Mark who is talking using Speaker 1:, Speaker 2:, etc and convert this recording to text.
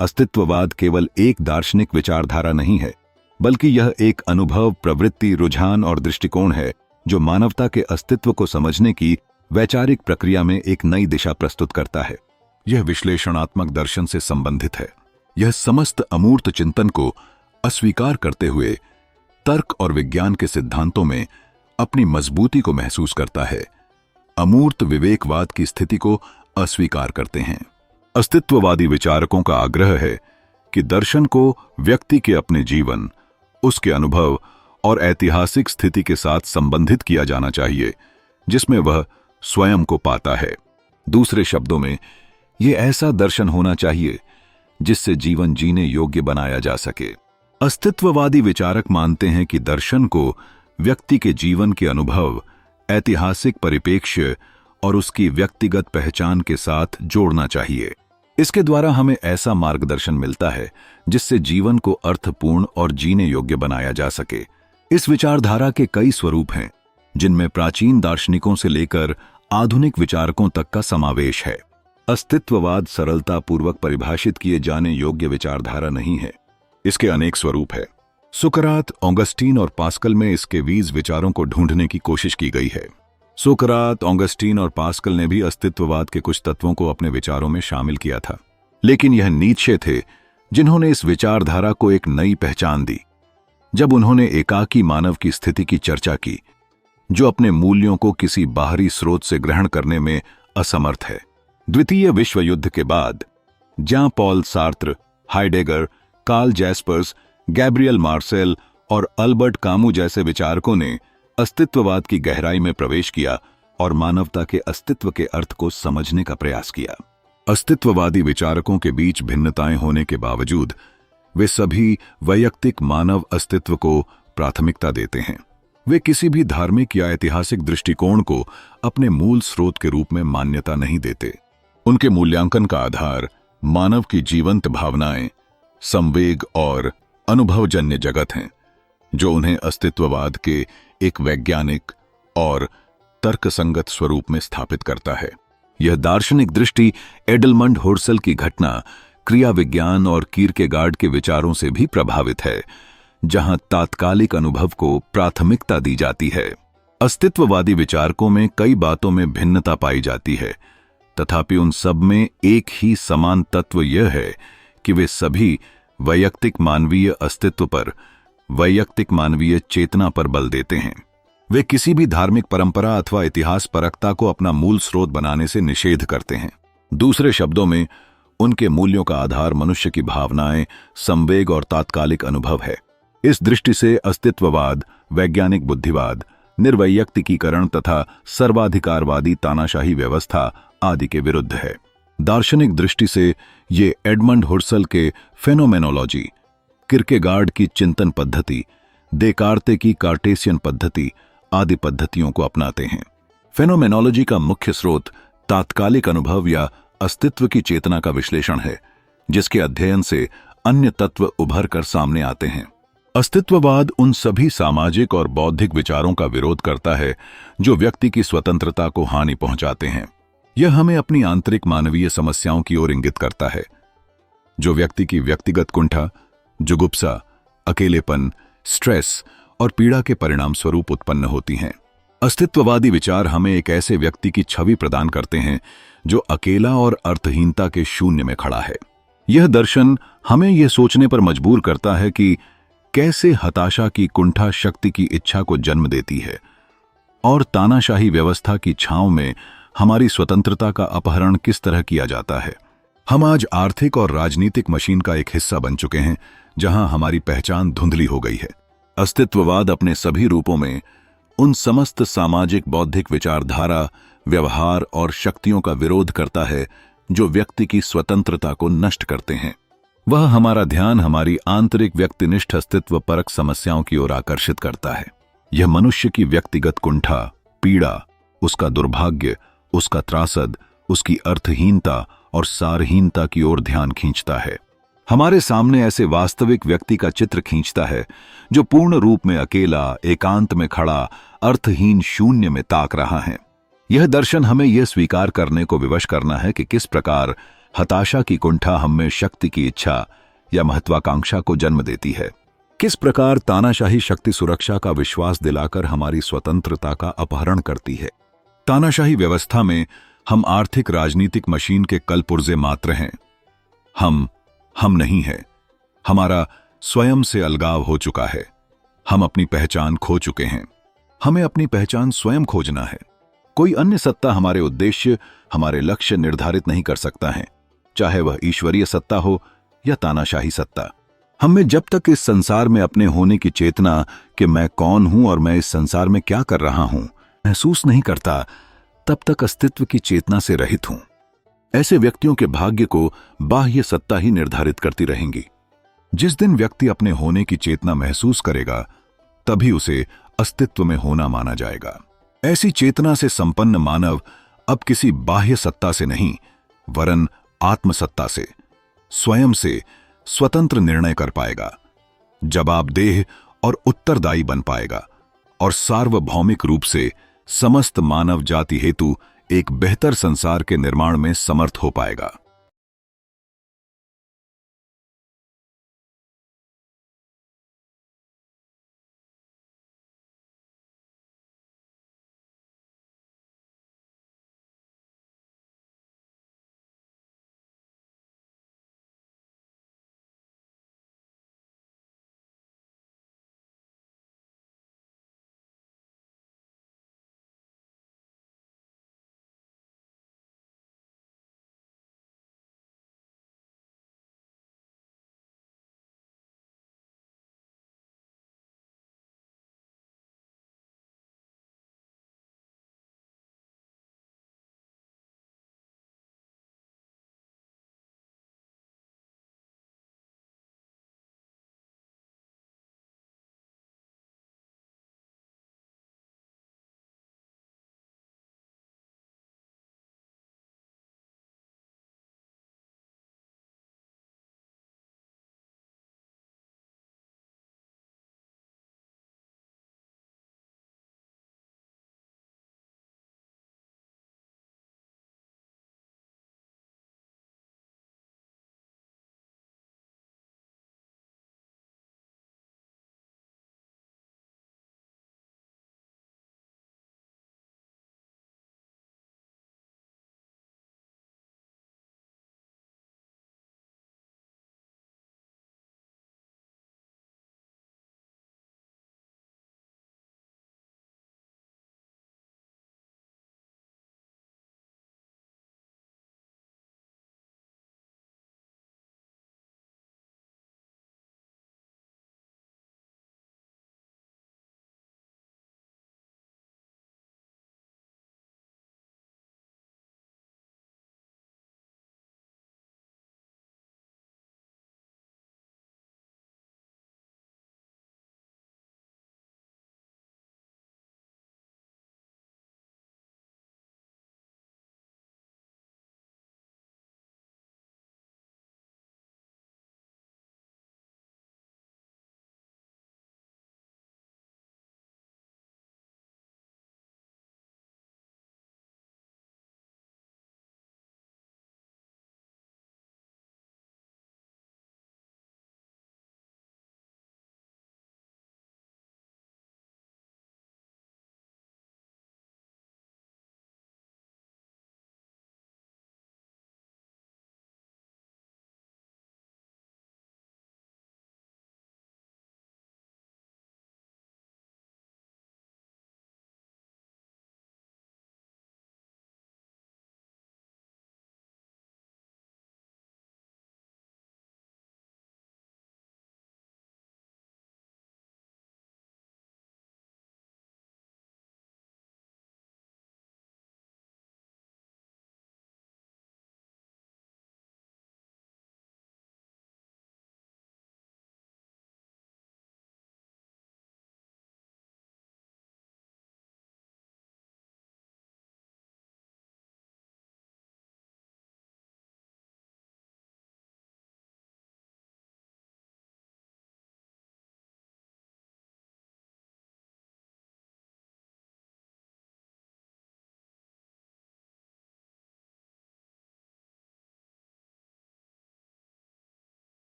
Speaker 1: अस्तित्ववाद केवल एक दार्शनिक विचारधारा नहीं है, बल्कि यह एक अनुभव, प्रवृत्ति, रुझान और दृष्टिकोण है जो मानवता के अस्तित्व को समझने की वैचारिक प्रक्रिया में एक नई दिशा प्रस्तुत करता है। यह विश्लेषणात्मक दर्शन से संबंधित है। यह समस्त अमूर्त चिंतन को अस्वीकार करते हुए तर्क और विज्ञान के सिद्धांतों में अपनी मजबूती को महसूस करता है। अमूर्त विवेकवाद की स्थिति को अस्वीकार करते हैं। अस्तित्ववादी विचारकों का आग्रह है कि दर्शन को व्यक्ति के अपने जीवन, उसके अनुभव और ऐतिहासिक स्थिति के साथ संबंधित किया जाना चाहिए जिसमें वह स्वयं को पाता है। दूसरे शब्दों में, यह ऐसा दर्शन होना चाहिए जिससे जीवन जीने योग्य बनाया जा सके। अस्तित्ववादी विचारक मानते हैं कि दर्शन को व्यक्ति के जीवन के अनुभव, ऐतिहासिक परिप्रेक्ष्य और उसकी व्यक्तिगत पहचान के साथ जोड़ना चाहिए। इसके द्वारा हमें ऐसा मार्गदर्शन मिलता है जिससे जीवन को अर्थपूर्ण और जीने योग्य बनाया जा सके। इस विचारधारा के कई स्वरूप हैं, जिनमें प्राचीन दार्शनिकों से लेकर आधुनिक विचारकों तक का समावेश है। अस्तित्ववाद सरलतापूर्वक परिभाषित किए जाने योग्य विचारधारा नहीं है। इसके अनेक स्वरूप है। सुकरात, ऑगस्टीन और पास्कल में इसके 20 विचारों को ढूंढने की कोशिश की गई है। सुकरात, ऑगस्टीन और पास्कल ने भी अस्तित्ववाद के कुछ तत्वों को अपने विचारों में शामिल किया था, लेकिन यह नीत्शे थे जिन्होंने इस विचारधारा को एक नई पहचान दी जब उन्होंने एकाकी मानव की स्थिति की चर्चा की, जो अपने मूल्यों को किसी बाहरी स्रोत से ग्रहण करने में असमर्थ है। द्वितीय विश्व युद्ध के बाद John Paul Sartre, Heidegger, Karl Jaspers, Gabriel Marcel और अल्बर्ट कामू जैसे विचारकों ने अस्तित्ववाद की गहराई में प्रवेश किया और मानवता के अस्तित्व के अर्थ को समझने का प्रयास किया। अस्तित्ववादी विचारकों के बीच भिन्नताएं होने के बावजूद वे सभी वैयक्तिक मानव अस्तित्व को प्राथमिकता देते हैं। वे किसी भी धार्मिक या ऐतिहासिक दृष्टिकोण को अपने मूल स्रोत के रूप में मान्यता नहीं देते। उनके मूल्यांकन का आधार मानव की जीवंत भावनाएं, संवेग और अनुभवजन्य जगत हैं, जो उन्हें अस्तित्ववाद के एक वैज्ञानिक और तर्कसंगत स्वरूप में स्थापित करता है। यह दार्शनिक दृष्टि एडलमंड हुर्सल की घटना, क्रिया विज्ञान और कीरकेगार्ड के विचारों से भी प्रभावित है, जहां तात्कालिक अनुभव को प्राथमिकता दी जाती है। अस्तित्ववादी विचारकों में कई बातों में भिन्नता पाई जाती है, तथापि उन सब में एक ही समान तत्व यह है कि वे सभी वैयक्तिक मानवीय अस्तित्व पर, वैयक्तिक मानवीय चेतना पर बल देते हैं। वे किसी भी धार्मिक परंपरा अथवा इतिहास परकता को अपना मूल स्रोत बनाने से निषेध करते हैं। दूसरे शब्दों में, उनके मूल्यों का आधार मनुष्य की भावनाएं, संवेग और तात्कालिक अनुभव है। इस दृष्टि से अस्तित्ववाद वैज्ञानिक बुद्धिवाद, निर्वैयक्तिकीकरण तथा सर्वाधिकारवादी तानाशाही व्यवस्था आदि के विरुद्ध है। दार्शनिक दृष्टि से ये एडमंड हुर्सल के फेनोमेनोलॉजी, किरकेगार्ड की चिंतन पद्धति, देकार्ते की कार्टेशियन पद्धति आदि पद्धतियों को अपनाते हैं। फेनोमेनोलॉजी का मुख्य स्रोत तात्कालिक अनुभव या अस्तित्व की चेतना का विश्लेषण है, जिसके अध्ययन से अन्य तत्व उभर कर सामने आते हैं। अस्तित्ववाद उन सभी सामाजिक और बौद्धिक विचारों का विरोध करता है जो व्यक्ति की स्वतंत्रता को हानि पहुंचाते हैं। यह हमें अपनी आंतरिक मानवीय समस्याओं की ओर इंगित करता है, जो व्यक्ति की व्यक्तिगत कुंठा, जुगुप्सा, अकेलेपन, स्ट्रेस और पीड़ा के परिणाम स्वरूप उत्पन्न होती हैं। अस्तित्ववादी विचार हमें एक ऐसे व्यक्ति की छवि प्रदान करते हैं जो अकेला और अर्थहीनता के शून्य में खड़ा है। यह दर्शन हमें यह सोचने पर मजबूर करता है कि कैसे हताशा की कुंठा शक्ति की इच्छा को जन्म देती है और तानाशाही व्यवस्था की छांव में हमारी स्वतंत्रता का अपहरण किस तरह किया जाता है। हम आज आर्थिक और राजनीतिक मशीन का एक हिस्सा बन चुके हैं, जहां हमारी पहचान धुंधली हो गई है। अस्तित्ववाद अपने सभी रूपों में उन समस्त सामाजिक, बौद्धिक विचारधारा, व्यवहार और शक्तियों का विरोध करता है जो व्यक्ति की स्वतंत्रता को नष्ट करते हैं। वह हमारा ध्यान हमारी आंतरिक व्यक्तिनिष्ठ अस्तित्व परक समस्याओं की ओर आकर्षित करता है। यह मनुष्य की व्यक्तिगत कुंठा, पीड़ा, उसका दुर्भाग्य, उसका त्रासद, उसकी अर्थहीनता और सारहीनता की ओर ध्यान खींचता है। हमारे सामने ऐसे वास्तविक व्यक्ति का चित्र खींचता है जो पूर्ण रूप में अकेला, एकांत में खड़ा, अर्थहीन शून्य में ताक रहा है। यह दर्शन हमें यह स्वीकार करने को विवश करना है कि किस प्रकार हताशा की कुंठा हमें शक्ति की इच्छा या महत्वाकांक्षा को जन्म देती है। किस प्रकार तानाशाही शक्ति सुरक्षा का विश्वास दिलाकर हमारी स्वतंत्रता का अपहरण करती है। तानाशाही व्यवस्था में हम आर्थिक राजनीतिक मशीन के कलपुर्जे मात्र हैं। हम नहीं हैं। हमारा स्वयं से अलगाव हो चुका है। हम अपनी पहचान खो चुके हैं। हमें अपनी पहचान स्वयं खोजना है। कोई अन्य सत्ता हमारे उद्देश्य, हमारे लक्ष्य निर्धारित नहीं कर सकता है, चाहे वह ईश्वरीय सत्ता हो या तानाशाही सत्ता। हमें जब तक इस संसार में अपने होने की चेतना कि मैं कौन हूं और मैं इस संसार में क्या कर रहा हूं महसूस नहीं करता, तब तक अस्तित्व की चेतना से रहित हूं। ऐसे व्यक्तियों के भाग्य को बाह्य सत्ता ही निर्धारित करती रहेंगी। जिस दिन व्यक्ति अपने होने की चेतना महसूस करेगा, तभी उसे अस्तित्व में होना माना जाएगा। ऐसी चेतना से संपन्न मानव अब किसी बाह्य सत्ता से नहीं, वरन आत्मसत्ता से, स्वयं से स्वतंत्र निर्णय कर पाएगा, जवाबदेह और उत्तरदायी बन पाएगा और सार्वभौमिक रूप से समस्त मानव जाति हेतु एक बेहतर संसार के निर्माण में समर्थ हो पाएगा।